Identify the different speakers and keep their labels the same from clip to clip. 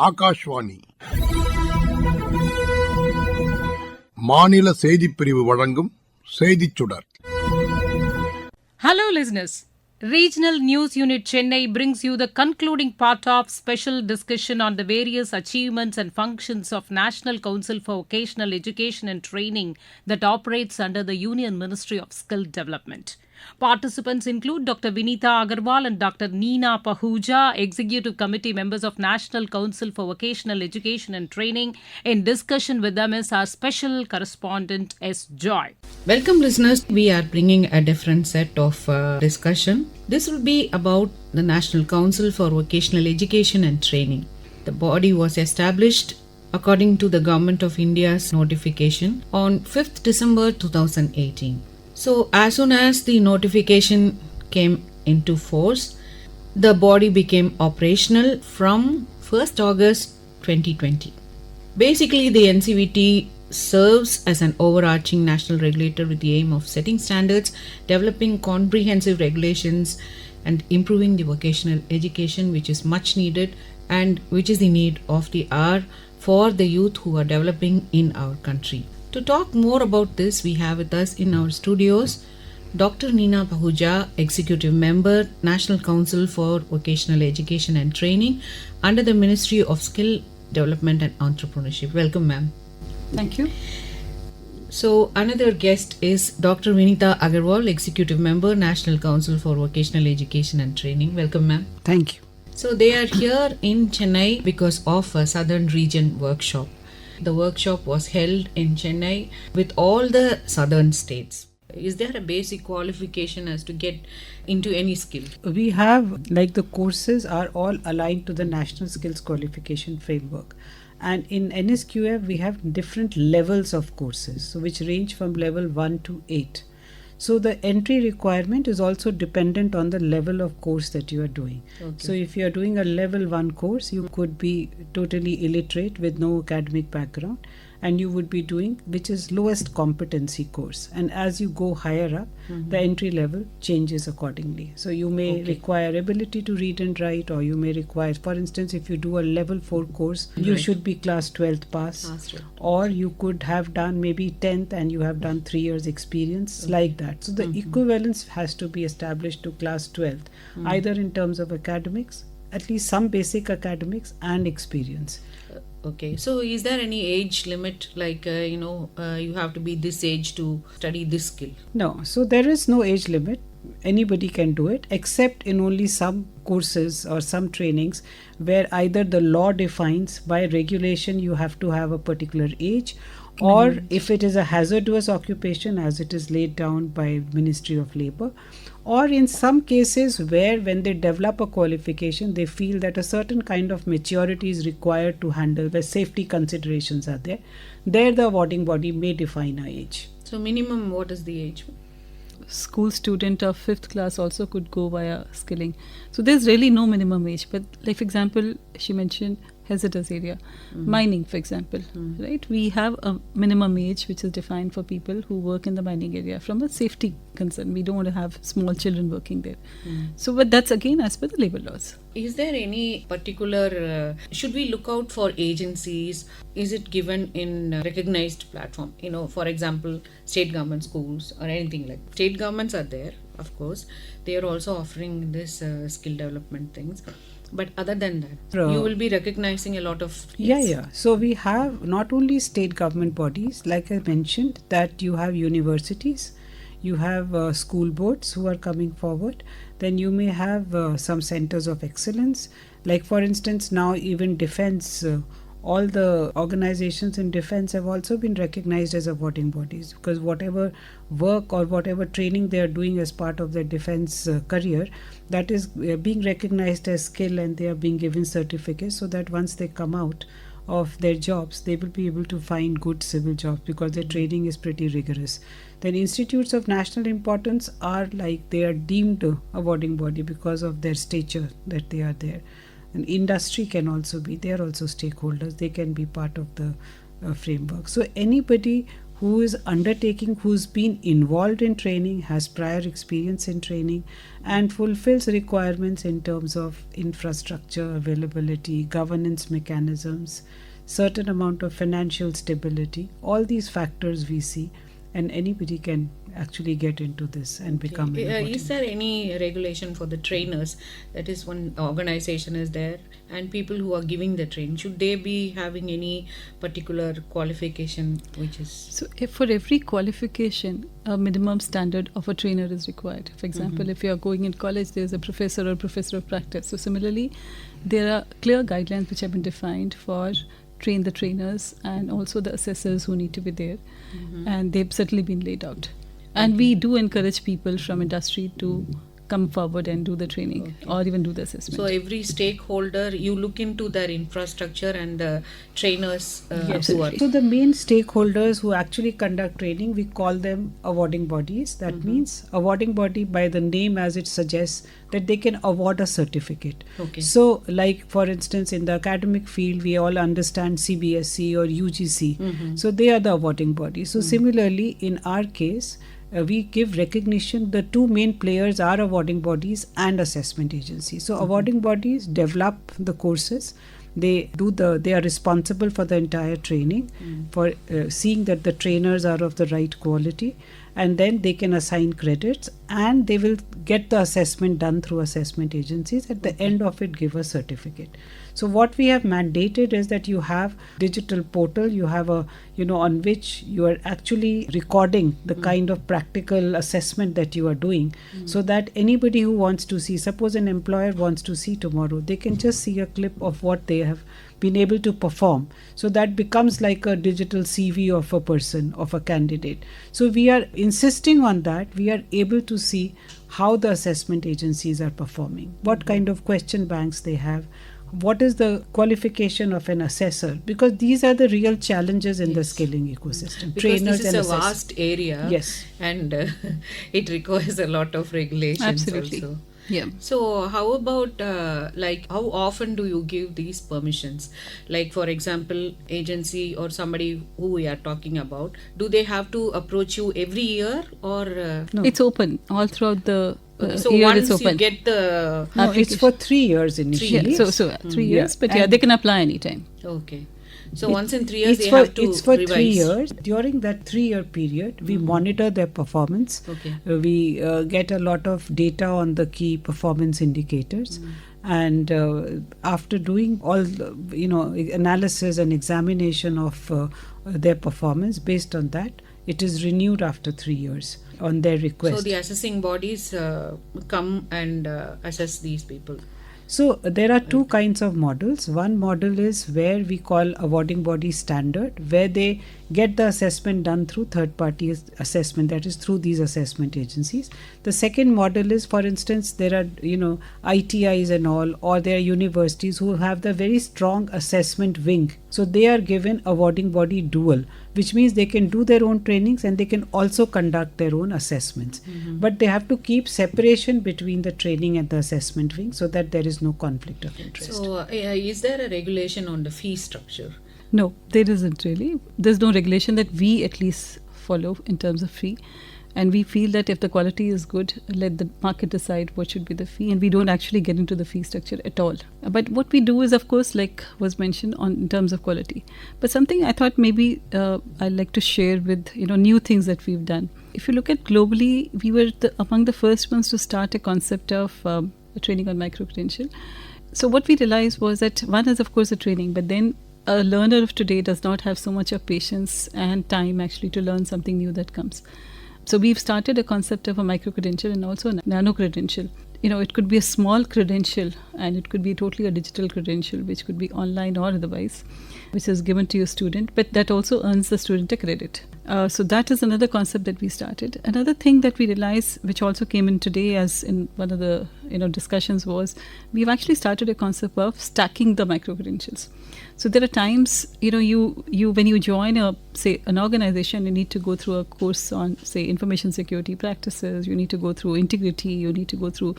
Speaker 1: ஆகாஷ்வாணி மாநில செய்திப் பிரிவு வழங்கும் செய்திச் சுடர்.
Speaker 2: Hello listeners. Regional News Unit Chennai brings you the concluding part of special discussion on the various achievements and functions of National Council for Vocational Education and Training that operates under the Union Ministry of Skill Development. Participants include Dr. Vinita Agarwal and Dr. Neena Pahuja, Executive Committee members of National Council for Vocational Education and Training. In discussion with them is our special correspondent S. Joy.
Speaker 3: Welcome listeners, we are bringing a different set of discussion. This will be about the National Council for Vocational Education and Training. The body was established according to the Government of India's notification on 5th December 2018. So as soon as the notification came into force, the body became operational from 1st August 2020. Basically, the NCVT serves as an overarching national regulator with the aim of setting standards, developing comprehensive regulations, and improving the vocational education, which is much needed and which is the need of the hour for the youth who are developing in our country. To talk more about this, we have with us in our studios Dr. Neena Pahuja, Executive Member, National Council for Vocational Education and Training under the Ministry of Skill Development and Entrepreneurship. Welcome, ma'am.
Speaker 4: Thank you.
Speaker 3: So, another guest is Dr. Vinita Agarwal, Executive Member, National Council for Vocational Education and Training. Welcome, ma'am.
Speaker 4: Thank you.
Speaker 3: So, they are here in Chennai because of a Southern Region workshop. The workshop was held in Chennai with all the southern states. Is there a basic qualification as to get into any skill?
Speaker 4: We have, like, the courses are all aligned to the National Skills Qualification Framework. And in NSQF, we have different levels of courses, so which range from level 1 to 8. So the entry requirement is also dependent on the level of course that you are doing.
Speaker 3: Okay.
Speaker 4: So if you are doing a level 1 course, you could be totally illiterate with no academic background, and you would be doing which is lowest competency course. And as you go higher up, the entry level changes accordingly. So you may require ability to read and write, or you may require, for instance, if you do a level 4 course, you should be class 12th pass, or you could have done maybe 10th and you have done 3 years experience, like that. So the equivalence has to be established to class 12th, either in terms of academics, at least some basic academics and experience.
Speaker 3: Okay, so is there any age limit, like you have to be this age to study this skill?
Speaker 4: No, so there is no age limit. Anybody can do it, except in only some courses or some trainings where either the law defines by regulation you have to have a particular age, or if it is a hazardous occupation as it is laid down by Ministry of Labour, or in some cases where when they develop a qualification they feel that a certain kind of maturity is required to handle, where safety considerations are there the awarding body may define a age.
Speaker 3: So minimum, what is the age?
Speaker 5: School student of 5th class also could go via skilling. So there's really no minimum age. But like for example, she mentioned hazardous area, mining for example, right? We have a minimum age which is defined for people who work in the mining area from a safety concern. We don't want to have small children working there. So but that's again as per the labor laws.
Speaker 3: Is there any particular, should we look out for agencies? Is it given in recognized platform? For example, state government schools or anything like. State governments are there, of course. They are also offering this skill development things. But other than that, you will be recognizing a lot of things.
Speaker 4: Yeah. So we have not only state government bodies, like I mentioned, that you have universities, you have school boards who are coming forward, then you may have some centers of excellence. Like for instance, now even defense, all the organizations in defense have also been recognized as awarding bodies, because whatever work or whatever training they are doing as part of their defense career, that is being recognized as skill, and they are being given certificates so that once they come out of their jobs, they will be able to find good civil jobs because their training is pretty rigorous. Then institutes of national importance are like, they are deemed awarding body because of their stature that they are there. And industry can also be, they are also stakeholders, they can be part of the framework. So anybody who is undertaking, who's been involved in training, has prior experience in training, and fulfills requirements in terms of infrastructure availability, governance mechanisms, certain amount of financial stability. All these factors we see, and anybody can actually get into this and become an awardee.
Speaker 3: Is there any regulation for the trainers? That is, one organization is there, and people who are giving the training, should they be having any particular qualification which is...
Speaker 5: So, if for every qualification, a minimum standard of a trainer is required. For example, if you are going in college, there is a professor or professor of practice. So, similarly, there are clear guidelines which have been defined for train the trainers and also the assessors who need to be there, and they've certainly been laid out. And we do encourage people from industry to come forward and do the training or even do the assessment.
Speaker 3: So every stakeholder, you look into their infrastructure and the trainers
Speaker 5: Yes.
Speaker 3: who are...
Speaker 4: So the main stakeholders who actually conduct training, we call them awarding bodies. That means awarding body, by the name as it suggests, that they can award a certificate.
Speaker 3: Okay.
Speaker 4: So like for instance in the academic field, we all understand CBSE or UGC. So they are the awarding body. So similarly in our case, we give recognition. The two main players are awarding bodies and assessment agencies. So awarding bodies develop the courses. They are responsible for the entire training, for seeing that the trainers are of the right quality, and then they can assign credits, and they will get the assessment done through assessment agencies. At the end of it, give a certificate. So what we have mandated is that you have digital portal, you have a, on which you are actually recording the kind of practical assessment that you are doing, so that anybody who wants to see, suppose an employer wants to see tomorrow, they can just see a clip of what they have been able to perform. So that becomes like a digital CV of a person, of a candidate. So we are insisting on that. We are able to see how the assessment agencies are performing, what kind of question banks they have, what is the qualification of an assessor, because these are the real challenges in the skilling ecosystem.
Speaker 3: Because
Speaker 4: Trainers
Speaker 3: this is
Speaker 4: and
Speaker 3: a
Speaker 4: assessors.
Speaker 3: vast area,
Speaker 4: Yes.
Speaker 3: and it requires a lot of regulations.
Speaker 5: Absolutely.
Speaker 3: Also.
Speaker 5: Yeah.
Speaker 3: So how about how often do you give these permissions? Like for example, agency or somebody who we are talking about, do they have to approach you every year or?
Speaker 4: No.
Speaker 5: It's open all throughout the
Speaker 3: So
Speaker 5: year.
Speaker 3: once
Speaker 5: It's open.
Speaker 3: you get the
Speaker 4: No, it's for 3 years initially.
Speaker 5: Yeah, so 3 years, but
Speaker 4: And-
Speaker 5: they can apply anytime.
Speaker 3: okay. So once in 3 years
Speaker 4: It's
Speaker 3: they
Speaker 4: for,
Speaker 3: have to
Speaker 4: it's for
Speaker 3: revise.
Speaker 4: 3 years. During that 3-year period, we monitor their performance.
Speaker 3: Okay.
Speaker 4: We get a lot of data on the key performance indicators. And after doing all, analysis and examination of their performance, based on that, it is renewed after 3 years on their request.
Speaker 3: So the assessing bodies come and assess these people.
Speaker 4: So there are two kinds of models. One model is where we call awarding body standard, where they get the assessment done through third party assessment, that is through these assessment agencies. The second model is, for instance, there are ITIs and all, or there are universities who have the very strong assessment wing. So they are given awarding body dual, which means they can do their own trainings and they can also conduct their own assessments. But they have to keep separation between the training and the assessment wing so that there is no conflict of interest.
Speaker 3: So is there a regulation on the fee structure?
Speaker 5: No, there isn't really. There's no regulation that we at least follow in terms of fee. And we feel that if the quality is good, let the market decide what should be the fee. And we don't actually get into the fee structure at all. But what we do is, of course, like was mentioned, in terms of quality. But something I thought maybe I'd like to share with, new things that we've done. If you look at globally, we were among the first ones to start a concept of training on micro-credential. So what we realized was that one is, of course, the training, but then a learner of today does not have so much of patience and time actually to learn something new that comes. So we've started a concept of a micro-credential and also a nano-credential. It could be a small credential and it could be totally a digital credential, which could be online or otherwise, which is given to your student, but that also earns the student a credit. So that is another concept that we started. Another thing that we realized, which also came in today as in one of the discussions, was we've actually started a concept of stacking the micro-credentials. So there are times, you when you join an organization, you need to go through a course on, say, information security practices, you need to go through integrity, you need to go through,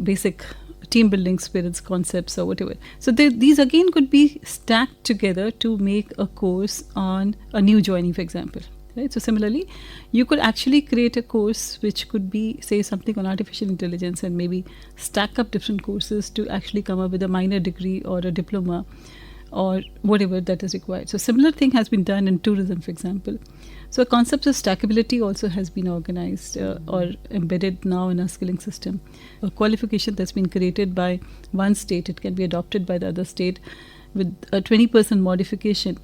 Speaker 5: basic team building spirits concepts or whatever. So these again could be stacked together to make a course on a new joining, for example. right? So similarly, you could actually create a course which could be, say, something on artificial intelligence, and maybe stack up different courses to actually come up with a minor degree or a diploma or whatever that is required. So similar thing has been done in tourism, for example. So a concept of stackability also has been organized or embedded now in our skilling system. A qualification that's been created by one state, it can be adopted by the other state with a 20% modification,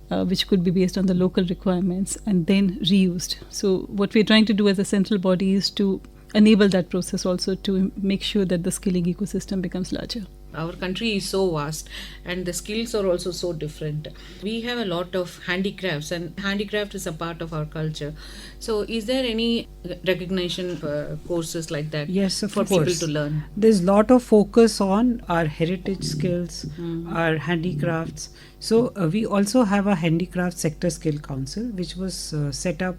Speaker 5: which could be based on the local requirements and then reused. So what we're trying to do as a central body is to enable that process also, to make sure that the skilling ecosystem becomes larger.
Speaker 3: Our country is so vast and the skills are also so different. We have a lot of handicrafts, and handicraft is a part of our culture. So is there any recognition for courses like that
Speaker 4: Yes, of
Speaker 3: for
Speaker 4: course.
Speaker 3: people to learn?
Speaker 4: There's lot of focus on our heritage skills, our handicrafts. So we also have a handicraft sector skill council, which was set up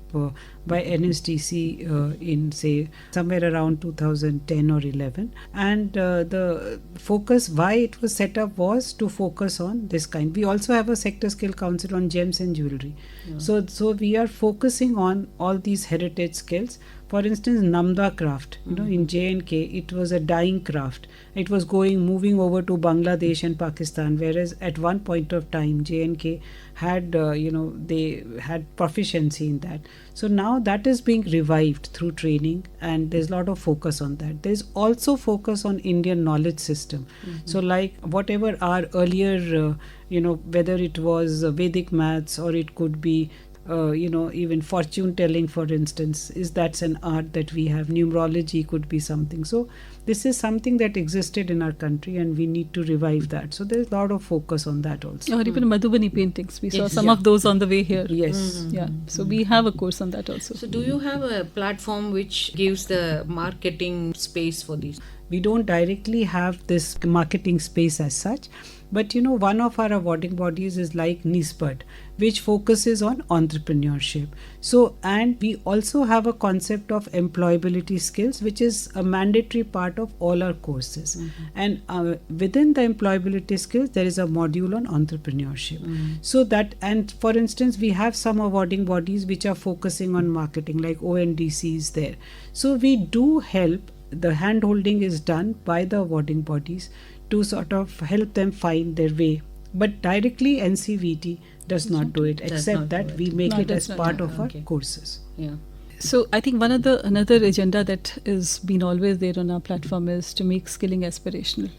Speaker 4: by NSDC in, say, somewhere around 2010 or 11. And the focus why it was set up was to focus on this kind. We also have a sector skill council on gems and jewelry. So we are focusing on all these heritage skills. For instance, Namda craft, in J&K, it was a dyeing craft. It was moving over to Bangladesh and Pakistan, whereas at one point of time, J&K had, they had proficiency in that. So now that is being revived through training, and there's a lot of focus on that. There's also focus on Indian knowledge system. So like whatever our earlier, whether it was Vedic maths or it could be even fortune telling, for instance, that's an art that we have. Numerology could be something. So this is something that existed in our country, and we need to revive that. So there's a lot of focus on that also.
Speaker 5: Or even Madhubani paintings. We saw
Speaker 3: Yes.
Speaker 5: some of those on the way here.
Speaker 4: Yes.
Speaker 5: Yeah. So we have a course on that also.
Speaker 3: So do you have a platform which gives the marketing space for these?
Speaker 4: We don't directly have this marketing space as such, but one of our awarding bodies is like NISPAD, which focuses on entrepreneurship. So, and we also have a concept of employability skills, which is a mandatory part of all our courses. And within the employability skills, there is a module on entrepreneurship. So that, and for instance, we have some awarding bodies which are focusing on marketing, like ONDC is there. So we do help. The hand holding is done by the awarding bodies to sort of help them find their way. But directly NCVT does not do it,
Speaker 3: Does
Speaker 4: except
Speaker 3: not
Speaker 4: that
Speaker 3: do it.
Speaker 4: we make
Speaker 5: No,
Speaker 4: it
Speaker 5: does
Speaker 4: as
Speaker 5: not.
Speaker 4: part
Speaker 5: Yeah,
Speaker 4: of our
Speaker 3: okay.
Speaker 4: courses.
Speaker 3: Yeah.
Speaker 5: So I think another agenda that is been always there on our platform is to make skilling aspirational,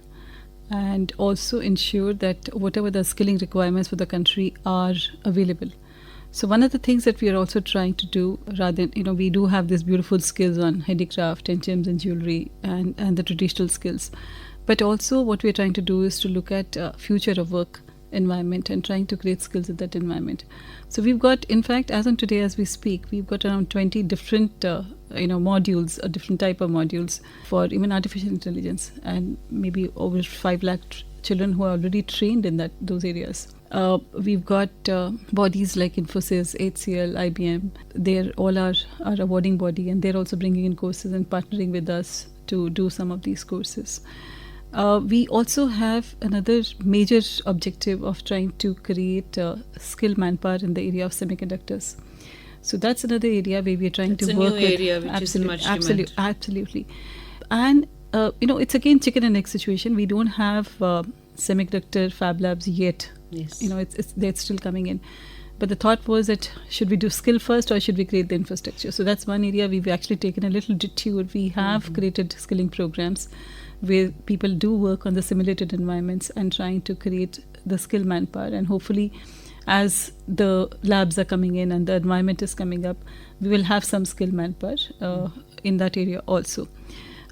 Speaker 5: and also ensure that whatever the skilling requirements for the country are available. So one of the things that we are also trying to do, rather than, we do have these beautiful skills on handicraft and gems and jewelry and the traditional skills, but also what we're trying to do is to look at future of work environment and trying to create skills in that environment. So we've got, in fact, as on today as we speak, we've got around 20 different modules, a different type of modules for even artificial intelligence, and maybe over 5 lakh children who are already trained in those areas. We've got bodies like Infosys, HCL, IBM. They're all our awarding body, and they're also bringing in courses and partnering with us to do some of these courses. We also have another major objective of trying to create skilled manpower in the area of semiconductors. So that's another area where we are trying
Speaker 3: It's
Speaker 5: to
Speaker 3: a
Speaker 5: work
Speaker 3: new
Speaker 5: with.
Speaker 3: area which is in much demand.
Speaker 5: Absolutely. And it's again chicken and egg situation. We don't have semiconductor fab labs yet.
Speaker 3: Yes.
Speaker 5: They're still coming in. But the thought was that should we do skill first or should we create the infrastructure? So that's one area we've actually taken a little detour. We have created skilling programs where people do work on the simulated environments and trying to create the skill manpower. And hopefully, as the labs are coming in and the environment is coming up, we will have some skill manpower in that area also.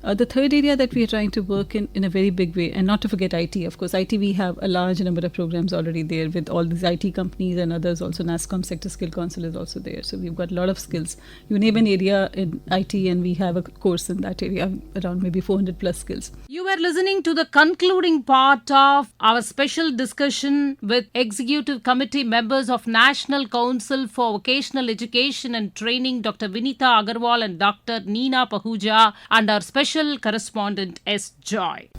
Speaker 5: The third area that we are trying to work in a very big way, and not to forget IT, of course. IT, we have a large number of programs already there with all these IT companies and others. Also, NASSCOM Sector Skill Council is also there. So we've got a lot of skills. You name an area in IT and we have a course in that area, around maybe 400 plus skills.
Speaker 2: You were listening to the concluding part of our special discussion with Executive Committee members of National Council for Vocational Education and Training, Dr. Vinita Agarwal and Dr. Neena Pahuja, and our special correspondent S. Joy.